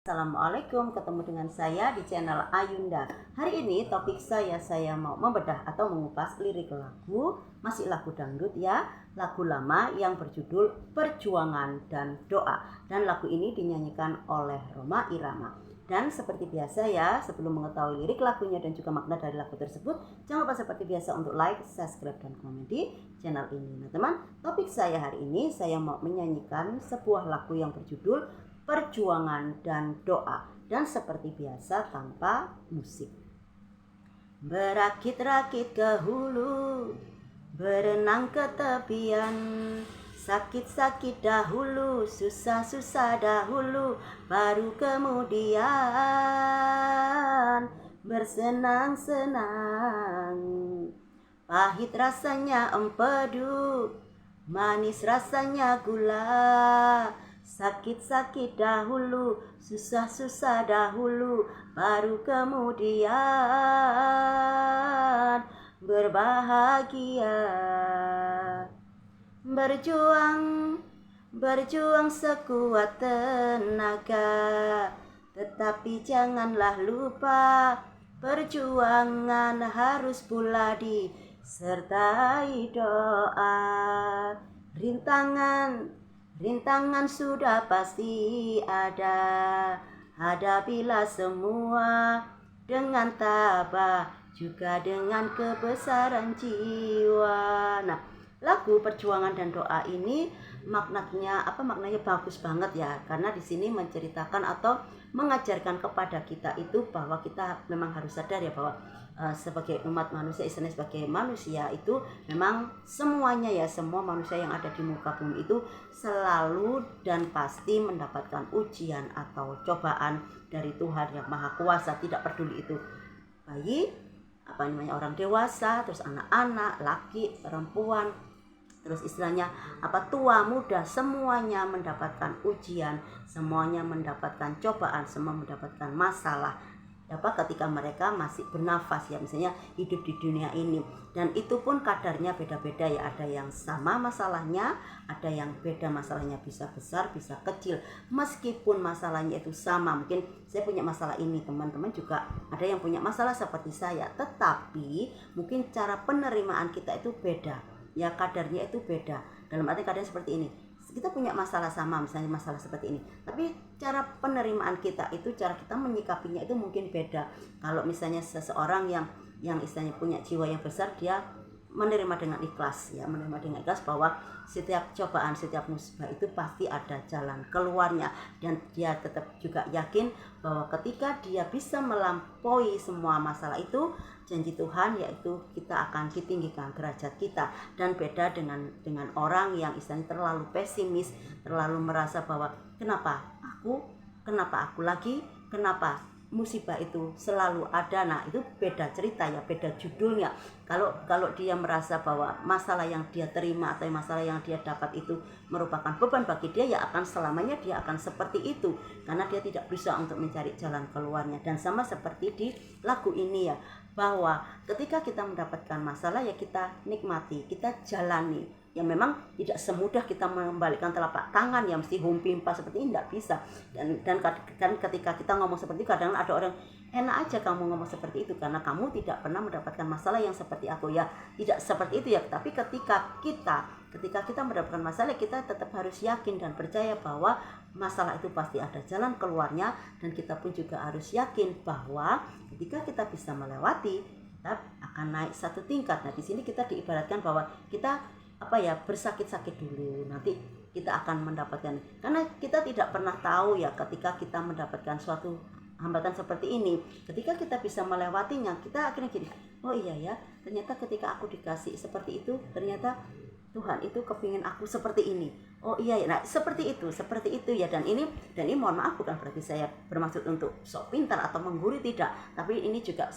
Assalamualaikum, ketemu dengan saya di channel Ayunda. Hari ini topik saya mau membedah atau mengupas lirik lagu, masih lagu dangdut ya, lagu lama yang berjudul Perjuangan dan Doa. Dan lagu ini dinyanyikan oleh Rhoma Irama. Dan seperti biasa ya, sebelum mengetahui lirik lagunya dan juga makna dari lagu tersebut, jangan lupa seperti biasa untuk like, subscribe, dan komen di channel ini. Nah teman, topik saya hari ini saya mau menyanyikan sebuah lagu yang berjudul Perjuangan dan Doa, dan seperti biasa tanpa musik. Berakit-rakit ke hulu, berenang ke tepian, sakit-sakit dahulu, susah-susah dahulu, baru kemudian bersenang-senang. Pahit rasanya empedu, manis rasanya gula, sakit-sakit dahulu, susah-susah dahulu, baru kemudian berbahagia. Berjuang sekuat tenaga, tetapi janganlah lupa, perjuangan harus pula disertai doa. Rintangan sudah pasti ada, hadapilah semua dengan tabah, juga dengan kebesaran jiwa. Nah, lagu Perjuangan dan Doa ini maknanya bagus banget ya, karena di sini menceritakan atau mengajarkan kepada kita itu bahwa kita memang harus sadar ya bahwa sebagai umat manusia, istilahnya sebagai manusia itu memang semuanya ya, semua manusia yang ada di muka bumi itu selalu dan pasti mendapatkan ujian atau cobaan dari Tuhan yang Maha Kuasa. Tidak peduli itu bayi, orang dewasa, terus anak-anak, laki, perempuan, terus istilahnya tua, muda, semuanya mendapatkan ujian, semuanya mendapatkan cobaan, semua mendapatkan masalah ketika mereka masih bernafas ya, misalnya hidup di dunia ini. Dan itu pun kadarnya beda-beda ya, ada yang sama masalahnya, ada yang beda masalahnya, bisa besar bisa kecil. Meskipun masalahnya itu sama, mungkin saya punya masalah ini, teman-teman juga ada yang punya masalah seperti saya, tetapi mungkin cara penerimaan kita itu beda ya, kadarnya itu beda. Dalam arti kadarnya seperti ini, kita punya masalah sama, misalnya masalah seperti ini, tapi cara penerimaan kita itu, cara kita menyikapinya itu mungkin beda. Kalau misalnya seseorang yang istilahnya punya jiwa yang besar, dia menerima dengan ikhlas ya, menerima dengan ikhlas bahwa setiap cobaan, setiap musibah itu pasti ada jalan keluarnya, dan dia tetap juga yakin bahwa ketika dia bisa melampaui semua masalah itu, janji Tuhan yaitu kita akan ditinggikan derajat kita. Dan beda dengan orang yang istilahnya terlalu pesimis, terlalu merasa bahwa kenapa aku lagi, kenapa musibah itu selalu ada. Nah, itu beda cerita ya, beda judulnya. Kalau dia merasa bahwa masalah yang dia terima atau masalah yang dia dapat itu merupakan beban bagi dia, ya akan selamanya dia akan seperti itu, karena dia tidak bisa untuk mencari jalan keluarnya. Dan sama seperti di lagu ini ya, bahwa ketika kita mendapatkan masalah ya kita nikmati, kita jalani. Ya memang tidak semudah kita membalikkan telapak tangan yang mesti humpimpa seperti ini, tidak bisa. Dan ketika kita ngomong seperti itu, kadang ada orang, enak aja kamu ngomong seperti itu karena kamu tidak pernah mendapatkan masalah yang seperti aku. Ya tidak seperti itu ya, tapi ketika kita mendapatkan masalah, kita tetap harus yakin dan percaya bahwa masalah itu pasti ada jalan keluarnya. Dan kita pun juga harus yakin bahwa ketika kita bisa melewati, kita akan naik satu tingkat. Nah, di sini kita diibaratkan bahwa kita bersakit-sakit dulu, nanti kita akan mendapatkan, karena kita tidak pernah tahu ya, ketika kita mendapatkan suatu hambatan seperti ini, ketika kita bisa melewatinya, kita akhirnya gini, oh iya ya, ternyata ketika aku dikasih seperti itu, ternyata Tuhan itu kepingin aku seperti ini. Oh iya ya, nah seperti itu ya. Dan ini mohon maaf, bukan berarti saya bermaksud untuk sok pintar atau menggurui, tidak. Tapi ini juga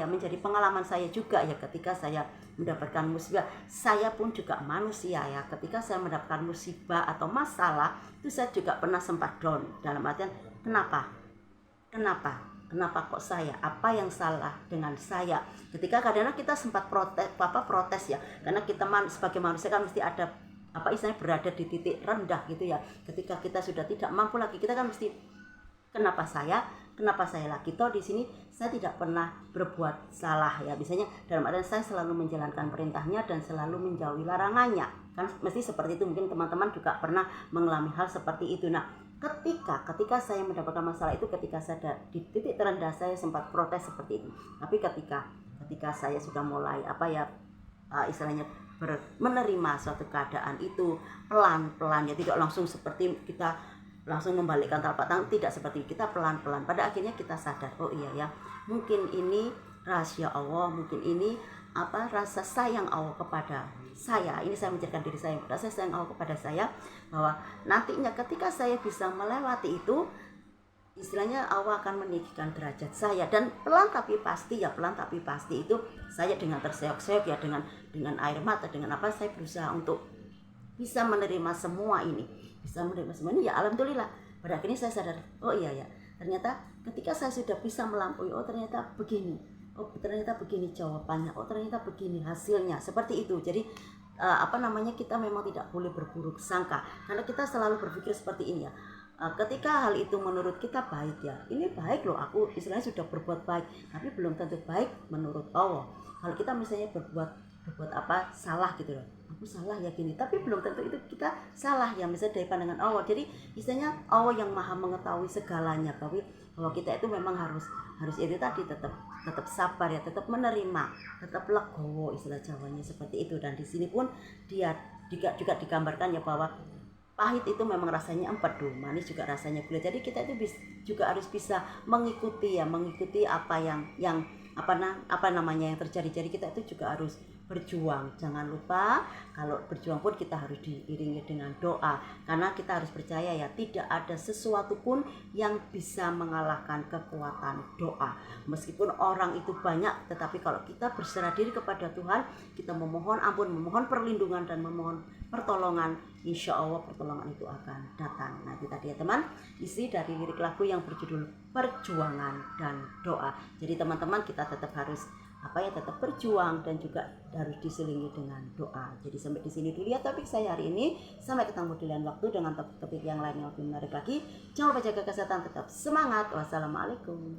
menjadi pengalaman saya juga ya, ketika saya mendapatkan musibah. Saya pun juga manusia ya, ketika saya mendapatkan musibah atau masalah itu saya juga pernah sempat down. Dalam artian kenapa kok saya, apa yang salah dengan saya? Ketika kadang-kadang kita sempat protes ya, karena kita sebagai manusia kan mesti ada istilahnya berada di titik rendah gitu ya. Ketika kita sudah tidak mampu lagi, kita kan mesti Kenapa saya lagi? Toh di sini saya tidak pernah berbuat salah ya. Biasanya dalam artian saya selalu menjalankan perintahnya dan selalu menjauhi larangannya. Kan mesti seperti itu. Mungkin teman-teman juga pernah mengalami hal seperti itu. Nah, ketika saya mendapatkan masalah itu, ketika saya di titik terendah, saya sempat protes seperti itu. Tapi ketika saya sudah mulai istilahnya menerima suatu keadaan itu pelan-pelan, ya tidak langsung seperti kita langsung membalikkan telapak tangan, tidak seperti kita, pelan-pelan. Pada akhirnya kita sadar, oh iya ya, mungkin ini rahasia Allah, mungkin ini rasa sayang Allah kepada saya. Ini saya menceritakan diri saya, rasa sayang Allah kepada saya, bahwa nantinya ketika saya bisa melewati itu, istilahnya Allah akan meninggikan derajat saya. Dan pelan tapi pasti itu saya dengan terseok-seok ya, dengan air mata, dengan saya berusaha untuk bisa menerima semua ini, ya alhamdulillah. Pada akhirnya saya sadar, oh iya ya, ternyata ketika saya sudah bisa melampaui, oh ternyata begini, jawabannya, oh ternyata begini hasilnya, seperti itu. Jadi kita memang tidak boleh berburuk sangka, karena kita selalu berpikir seperti ini ya. Ketika hal itu menurut kita baik ya, ini baik loh, aku istilahnya sudah berbuat baik, tapi belum tentu baik menurut Allah. Kalau kita misalnya berbuat salah gitu loh, aku salah ya gini, tapi belum tentu itu kita salah ya, misalnya dari pandangan Allah. Jadi istilahnya Allah yang maha mengetahui segalanya, bahwa kita itu memang harus itu tadi, tetap sabar ya, tetap menerima, tetap legowo, istilah Jawanya seperti itu. Dan di sini pun dia juga digambarkan ya, bahwa pahit itu memang rasanya empedu, manis juga rasanya gula. Jadi kita itu juga harus bisa mengikuti apa yang terjadi. Jadi kita itu juga harus berjuang. Jangan lupa kalau berjuang pun kita harus diiringi dengan doa, karena kita harus percaya ya, tidak ada sesuatu pun yang bisa mengalahkan kekuatan doa. Meskipun orang itu banyak, tetapi kalau kita berserah diri kepada Tuhan, kita memohon ampun, memohon perlindungan, dan memohon pertolongan, insya Allah pertolongan itu akan datang. Nah itu tadi ya teman, isi dari lirik lagu yang berjudul Perjuangan dan Doa. Jadi teman-teman, kita tetap harus tetap berjuang dan juga harus diselingi dengan doa. Jadi sampai di sini dulu ya topik saya hari ini. Sampai ketemu di lain waktu dengan topik yang lain yang lebih menarik lagi. Jangan lupa jaga kesehatan, tetap semangat. Wassalamualaikum.